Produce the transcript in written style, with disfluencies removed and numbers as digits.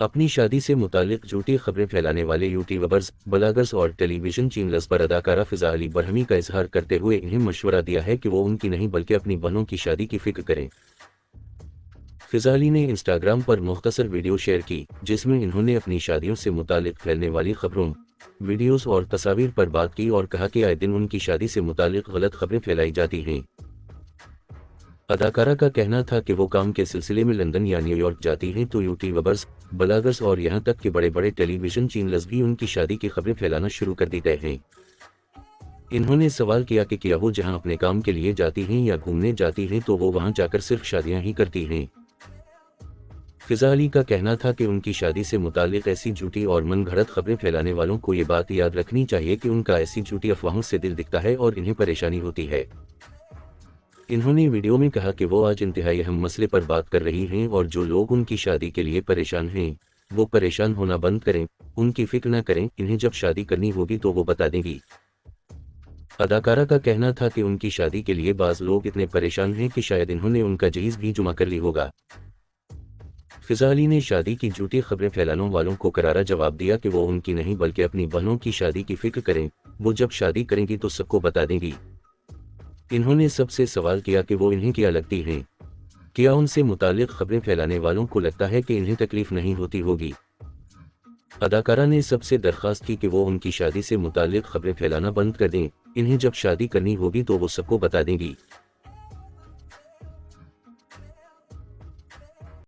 अपनी शादी से मुतालिक झूठी खबरें फैलाने वाले यूट्यूबर्स, ब्लॉगर्स और टेलीविजन चैनल्स पर अदाकारा फिजा अली बरहमी का इजहार करते हुए इन्हें मशवरा दिया है कि वो उनकी नहीं बल्कि अपनी बहनों की शादी की फिक्र करें। फिजा अली ने इंस्टाग्राम पर मुख्तसर वीडियो शेयर की, जिसमें इन्होंने अपनी शादियों से मुतालिक फैलने वाली खबरों, वीडियोस और तस्वीर पर बात की और कहा कि आए दिन उनकी शादी से मुतालिक गलत खबरें फैलाई जाती हैं। अदाकारा का कहना था कि वो काम के सिलसिले में लंदन या न्यूयॉर्क जाती हैं तो यूट्यूबर्स, ब्लॉगर्स और यहां तक कि बड़े बड़े टेलीविजन चैनल्स भी उनकी शादी की खबरें फैलाना शुरू कर देते हैं। इन्होंने सवाल किया कि क्या वो जहां अपने काम के लिए जाती हैं या घूमने जाती हैं तो वो वहां जाकर सिर्फ शादियां ही करती हैं। फिजा अली का कहना था कि उनकी शादी से मुतालिक ऐसी झूठी और मनगढ़ंत खबरें फैलाने वालों को ये बात याद रखनी चाहिए कि उनका ऐसी झूठी अफवाहों से दिल दिखता है और इन्हें परेशानी होती है। इन्होंने वीडियो में कहा कि वो आज इंतहाई अहम मसले पर बात कर रही हैं और जो लोग उनकी शादी के लिए परेशान हैं, वो परेशान होना बंद करें, उनकी फिक्र न करें, इन्हें जब शादी करनी होगी तो वो बता देंगी। अदाकारा का कहना था कि उनकी शादी के लिए बाज़ लोग इतने परेशान हैं कि शायद इन्होंने उनका जहीज भी जमा कर ली होगा। फिजा अली ने शादी की झूठी खबरें फैलाने वालों को करारा जवाब दिया कि वो उनकी नहीं बल्कि अपनी बहनों की शादी की फिक्र करें, वो जब शादी करेंगी तो सबको बता देंगी। इन्होंने सबसे सवाल किया कि वो इन्हें क्या लगती हैं, क्या उनसे मुतालिक खबरें फैलाने वालों को लगता है कि इन्हें तकलीफ नहीं होती होगी। अदाकारा ने सबसे दरख्वास्त की कि वो उनकी शादी से मुतालिक खबरें फैलाना बंद कर दें, इन्हें जब शादी करनी होगी तो वो सबको बता देंगी।